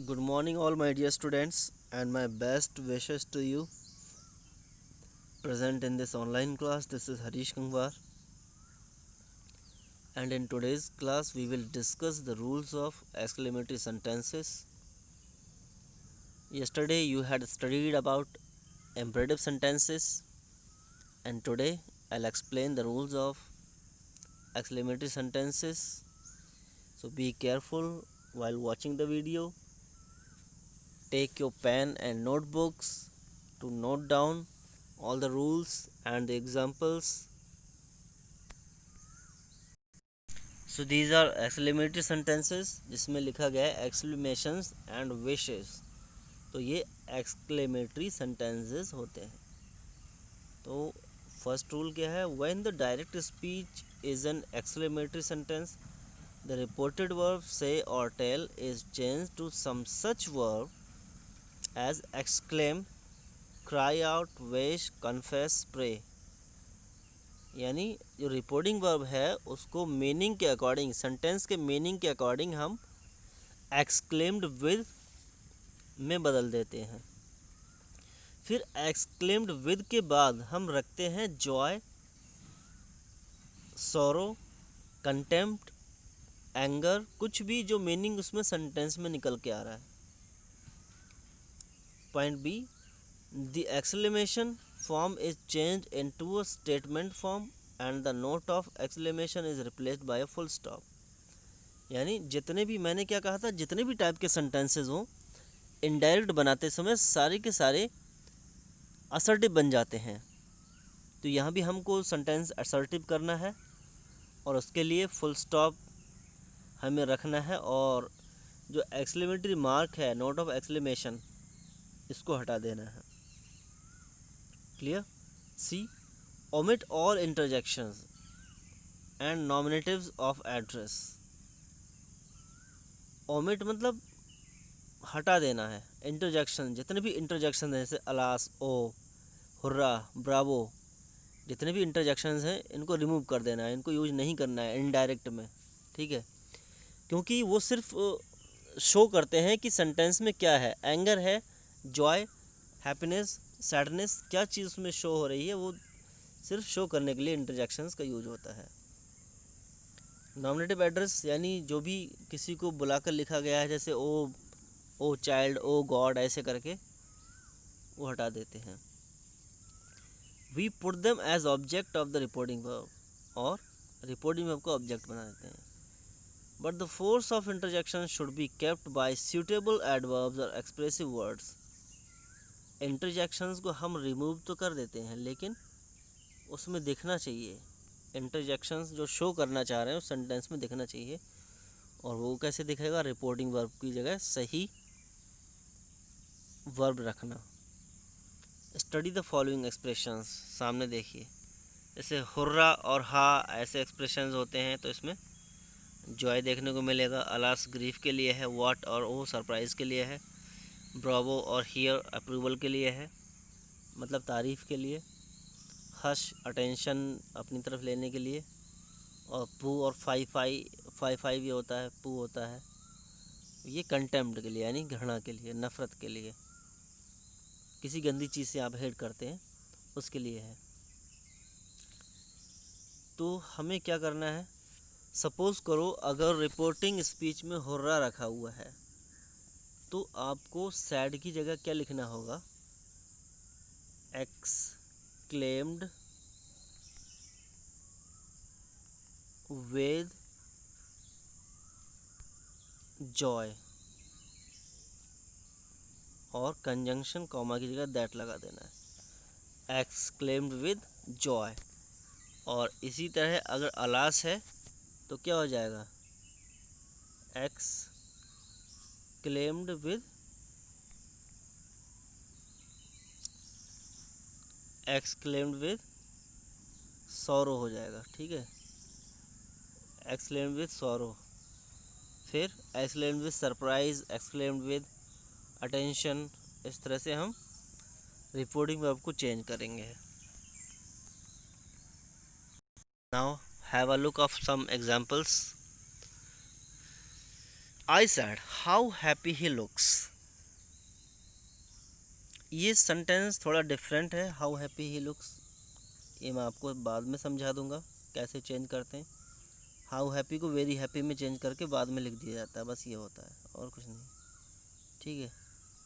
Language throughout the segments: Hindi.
Good morning, all my dear students, and my best wishes to you. Present in this online class, this is Harish Kangwar, and in today's class, we will discuss the rules of exclamatory sentences. Yesterday, you had studied about imperative sentences, and today, I'll explain the rules of exclamatory sentences. So, be careful while watching the video. Take your pen and notebooks to note down all the rules and the examples. So these are exclamatory sentences जिसमें लिखा गया है exclamations and wishes. तो ये exclamatory sentences होते हैं. तो फर्स्ट रूल क्या है? When the direct speech is an exclamatory sentence, the reported verb say or tell is changed to some such verb as exclaim, cry out, wish, confess, pray. यानी जो रिपोर्टिंग वर्ब है उसको मीनिंग के अकॉर्डिंग, सेंटेंस के मीनिंग के अकॉर्डिंग हम एक्सक्लेम्ड विद में बदल देते हैं. फिर एक्सक्लेम्ड विद के बाद हम रखते हैं जॉय, सॉरो, कंटेम्प्ट, एंगर, कुछ भी जो मीनिंग उसमें सेंटेंस में निकल के आ रहा है. Point B, the exclamation form is change into a statement form and the note of exclamation is replaced by a full stop. यानी जितने भी, मैंने क्या कहा था, जितने भी टाइप के सेंटेंसेस हों इनडायरेक्ट बनाते समय सारे के सारे असर्टिव बन जाते हैं. तो यहाँ भी हमको सेंटेंस असर्टिव करना है और उसके लिए फुल स्टॉप हमें रखना है और जो एक्सक्लेमेटरी मार्क है, नोट ऑफ एक्सक्लेमेशन, इसको हटा देना है. Clear? See, omit all interjections and nominatives of address. Omit मतलब हटा देना है. इंटरजेक्शन, जितने भी इंटरजेक्शन हैं जैसे अलास, ओ, हुर्रा, ब्रावो, जितने भी इंटरजेक्शंस हैं इनको रिमूव कर देना है, इनको यूज नहीं करना है इनडायरेक्ट में. ठीक है? क्योंकि वो सिर्फ शो करते हैं कि सेंटेंस में क्या है, एंगर है, जॉय, हैप्पीनेस, सैडनेस, क्या चीज़ उसमें शो हो रही है, वो सिर्फ शो करने के लिए इंटरजेक्शंस का यूज होता है. नॉमिनेटिव एड्रेस यानी जो भी किसी को बुलाकर लिखा गया है, जैसे ओ चाइल्ड, ओ गॉड, ऐसे करके वो हटा देते हैं. We put them as object of the reporting verb, और रिपोर्टिंग वर्ब को ऑब्जेक्ट बना देते हैं. But the force of interjection should be kept by suitable adverbs और एक्सप्रेसिव वर्ड्स. इंटरजेक्शंस को हम रिमूव तो कर देते हैं लेकिन उसमें दिखना चाहिए, इंटरजेक्शंस जो शो करना चाह रहे हैं उस सेंटेंस में दिखना चाहिए. और वो कैसे दिखेगा? रिपोर्टिंग वर्ब की जगह सही वर्ब रखना. Study the following expressions. सामने देखिए, जैसे हुर्रा और हा ऐसे एक्सप्रेशंस होते हैं तो इसमें जॉय देखने को मिलेगा. अलास ग्रीफ के लिए है. व्हाट और ओ सरप्राइज़ के लिए है. ब्रावो और हियर अप्रूवल के लिए है, मतलब तारीफ़ के लिए. हश अटेंशन अपनी तरफ लेने के लिए. और पू और फाई ये होता है, पू होता है, ये कंटेम्प्ट के लिए यानी घृणा के लिए, नफ़रत के लिए, किसी गंदी चीज़ से आप हेट करते हैं उसके लिए है. तो हमें क्या करना है? सपोज़ करो अगर रिपोर्टिंग स्पीच में हुर्रा रखा हुआ है तो आपको सैड की जगह क्या लिखना होगा? एक्सक्लेम्ड विद जॉय, और कंजंक्शन कॉमा की जगह दैट लगा देना है. Exclaimed with Joy. और इसी तरह अगर अलास है तो क्या हो जाएगा? एक्सक्लेम्ड विद सॉरो हो जाएगा. ठीक है? Exclaimed with sorrow. फिर exclaimed with surprise, exclaimed with attention. इस तरह से हम रिपोर्टिंग वर्ब को चेंज करेंगे. Now have a look of some examples. I said how happy he looks. ये सेंटेंस थोड़ा डिफरेंट है, हाउ हैप्पी ही लुक्स, ये मैं आपको बाद में समझा दूंगा कैसे चेंज करते हैं। हाउ हैप्पी को वेरी हैप्पी में चेंज करके बाद में लिख दिया जाता है, बस ये होता है और कुछ नहीं। ठीक है,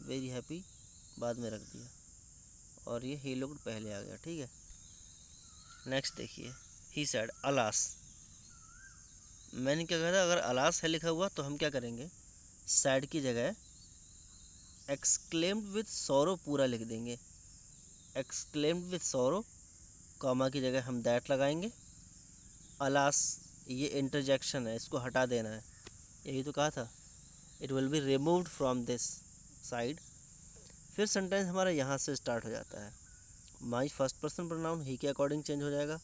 वेरी हैप्पी बाद में रख दिया और ये ही लुक्ड पहले आ गया। ठीक है, नेक्स्ट देखिए, ही सैड अलास। मैंने क्या कहा था, अगर अलास है लिखा हुआ तो हम क्या करेंगे, सैड की जगह एक्सक्लेम्ड विथ सॉरो पूरा लिख देंगे। एक्सक्लेम्ड विथ सॉरो, कॉमा की जगह हम दैट लगाएंगे। अलास ये इंटरजेक्शन है, इसको हटा देना है, यही तो कहा था। It will be removed from this side. फिर सेंटेंस हमारा यहाँ से स्टार्ट हो जाता है। माई फर्स्ट पर्सन प्रोनाउन ही के अकॉर्डिंग चेंज हो जाएगा,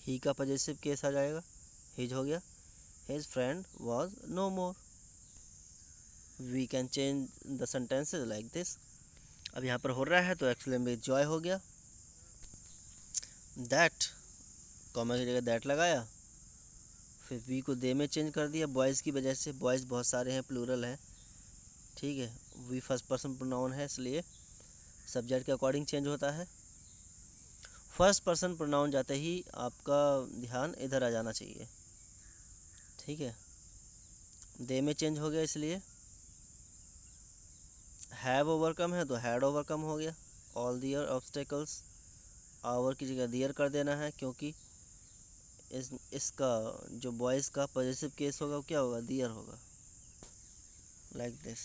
ही का पॉजेसिव केस आ जाएगा, हिज हो गया। His friend was no more. We can change the sentences like this. अब यहाँ पर हो रहा है तो एक्सक्लेम विद जॉय हो गया। दैट, कॉमा की जगह दैट लगाया, फिर वी को दे में चेंज कर दिया बॉयज़ की वजह से, बॉयज़ बहुत सारे हैं, प्लूरल है। ठीक है, वी फर्स्ट पर्सन प्रोनाउन है इसलिए सब्जेक्ट के अकॉर्डिंग चेंज होता है। फर्स्ट पर्सन प्रोनाउन जाते ही आपका ध्यान इधर आ जाना चाहिए। ठीक है, दे में चेंज हो गया इसलिए। हैव ओवरकम है तो हैड ओवरकम हो गया। ऑल दियर ऑब्स्टेकल्स, आवर की जगह दियर कर देना है क्योंकि इसका जो बॉयज़ का पॉजिटिव केस होगा वो क्या होगा, दियर होगा, लाइक दिस।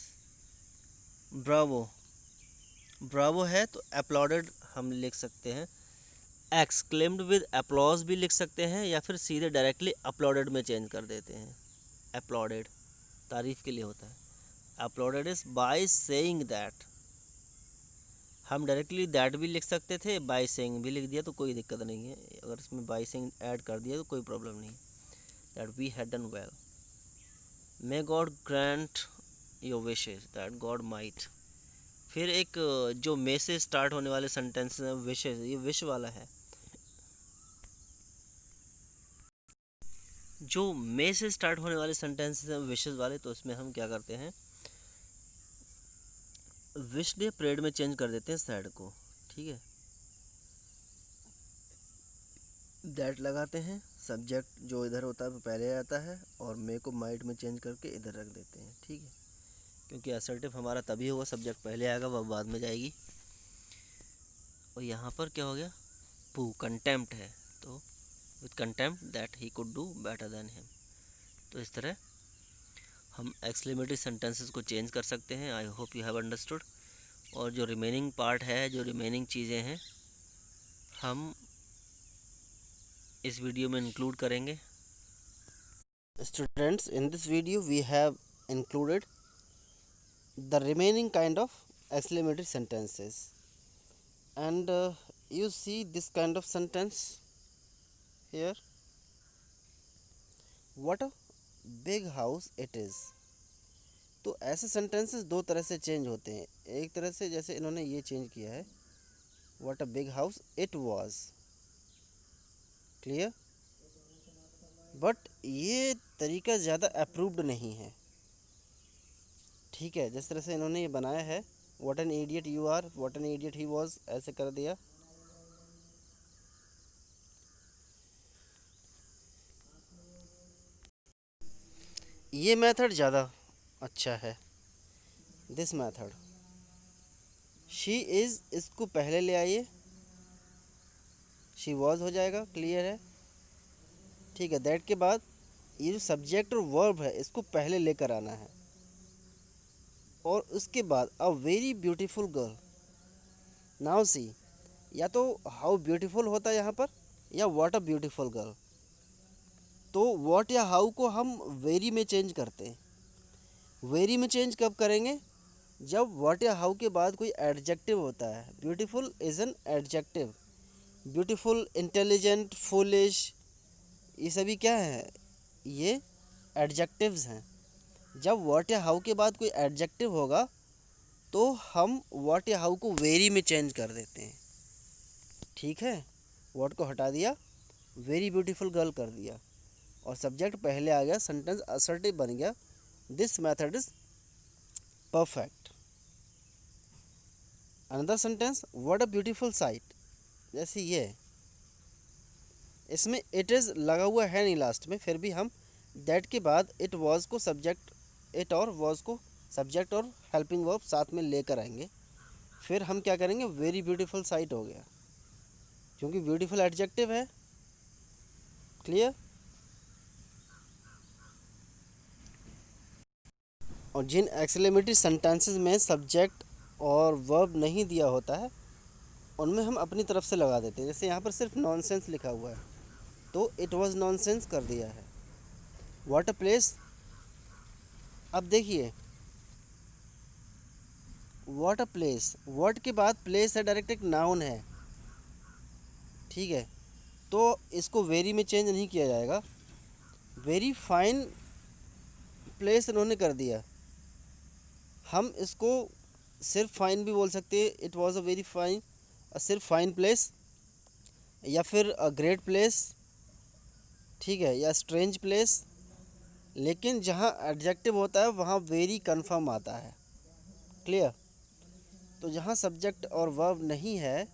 ब्रावो, ब्रावो है तो अपलॉडेड हम लिख सकते हैं। एक्सक्लेम्ड विद अपलॉज भी लिख सकते हैं या फिर सीधे डायरेक्टली अपलॉडेड में चेंज कर देते हैं। अपलॉडेड तारीफ़ के लिए होता है। Uploaded is by saying that. हम डायरेक्टली दैट भी लिख सकते थे, बाय सेइंग भी लिख दिया तो कोई दिक्कत नहीं है। अगर इसमें बाय सेइंग ऐड कर दिया तो कोई प्रॉब्लम नहीं। That we had done well. May God grant your wishes, that God might. फिर एक जो मे से स्टार्ट होने वाले सेंटेंस है विशेस, ये विश वाला है। जो मे से स्टार्ट होने वाले सेंटेंस हैं विशेस वाले, तो इसमें हम क्या करते हैं, विश डे प्रेड में चेंज कर देते हैं सैड को। ठीक है, दैट लगाते हैं, सब्जेक्ट जो इधर होता है वो पहले आता है और मे को माइट में चेंज करके इधर रख देते हैं। ठीक है, क्योंकि असर्टिव हमारा तभी होगा, सब्जेक्ट पहले आएगा वह बाद में जाएगी। और यहाँ पर क्या हो गया, पू कंटेम्प्ट है तो with contempt that he could do better than him. तो इस तरह हम एक्सक्लेमेटरी सेंटेंसेस को चेंज कर सकते हैं। I hope you have understood. और जो रिमेनिंग पार्ट है, जो रिमेनिंग चीज़ें हैं, हम इस वीडियो में इंक्लूड करेंगे। Students, in this video we have included the remaining kind of exclamatory sentences, and you see this kind of sentence here, what a big house it is. तो ऐसे सेंटेंसेस दो तरह से चेंज होते हैं। एक तरह से जैसे इन्होंने ये चेंज किया है, what a big house it was, clear. But ये तरीका ज़्यादा अप्रूव्ड नहीं है। ठीक है, जिस तरह से इन्होंने ये बनाया है, what an idiot you are, what an idiot he was, ऐसे कर दिया। ये मेथड ज़्यादा अच्छा है, दिस मेथड। शी इज़, इसको पहले ले आइए, शी वाज हो जाएगा, क्लियर है। ठीक है, दैट के बाद ये जो सब्जेक्ट और वर्ब है इसको पहले लेकर आना है, और उसके बाद a very beautiful girl. Now see, या तो हाउ ब्यूटीफुल होता है यहाँ पर, या व्हाट अ ब्यूटीफुल गर्ल। तो व्हाट या हाउ को हम वेरी में चेंज करते हैं। वेरी में चेंज कब करेंगे, जब व्हाट या हाउ के बाद कोई एडजेक्टिव होता है। Beautiful is an adjective. Beautiful, intelligent, foolish, ये सभी क्या है, ये एडजेक्टिव्स हैं। जब व्हाट या हाउ के बाद कोई एडजेक्टिव होगा तो हम व्हाट या हाउ को वेरी में चेंज कर देते हैं। ठीक है, व्हाट को हटा दिया, वेरी ब्यूटीफुल गर्ल कर दिया, और सब्जेक्ट पहले आ गया, सेंटेंस असर्टिव बन गया, this method is perfect. Another sentence, what a beautiful sight, जैसे ये, इसमें इट इज़ लगा हुआ है नहीं लास्ट में, फिर भी हम दैट के बाद इट वॉज को सब्जेक्ट, इट और वॉज को सब्जेक्ट और हेल्पिंग वर्ब साथ में लेकर आएंगे। फिर हम क्या करेंगे, वेरी ब्यूटीफुल साइट हो गया, क्योंकि ब्यूटीफुल एडजेक्टिव है। क्लियर। और जिन एक्सक्लेमेटरी सेंटेंसेस में सब्जेक्ट और वर्ब नहीं दिया होता है उनमें हम अपनी तरफ से लगा देते हैं। जैसे यहाँ पर सिर्फ नॉनसेंस लिखा हुआ है तो इट वाज नॉनसेंस कर दिया है। व्हाट अ प्लेस, अब देखिए व्हाट अ प्लेस, व्हाट के बाद प्लेस है, डायरेक्ट एक नाउन है, ठीक है, तो इसको वेरी में चेंज नहीं किया जाएगा। वेरी फाइन प्लेस इन्होंने कर दिया, हम इसको सिर्फ फाइन भी बोल सकते हैं, it was a very fine, सिर्फ फाइन प्लेस, या फिर अ ग्रेट प्लेस, ठीक है, या स्ट्रेंज प्लेस। लेकिन जहाँ एडजेक्टिव होता है वहाँ वेरी कन्फर्म आता है। क्लियर। तो जहाँ सब्जेक्ट और वर्ब नहीं है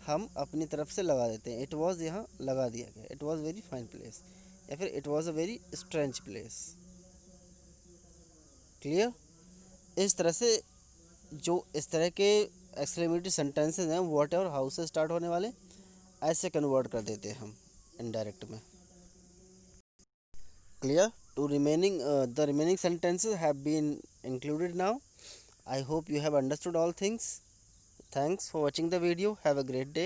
हम अपनी तरफ से लगा देते हैं। इट वाज यहाँ लगा दिया गया, it was very fine place, या फिर it was a very strange place. Clear. इस तरह से जो इस तरह के एक्सक्लेमेटरी सेंटेंसेस हैं व्हाट और हाउ से स्टार्ट होने वाले, ऐसे कन्वर्ट कर देते हैं हम इनडायरेक्ट में। Clear. To remaining the remaining sentences have been included now. I hope you have understood all things. Thanks for watching the video. Have a great day.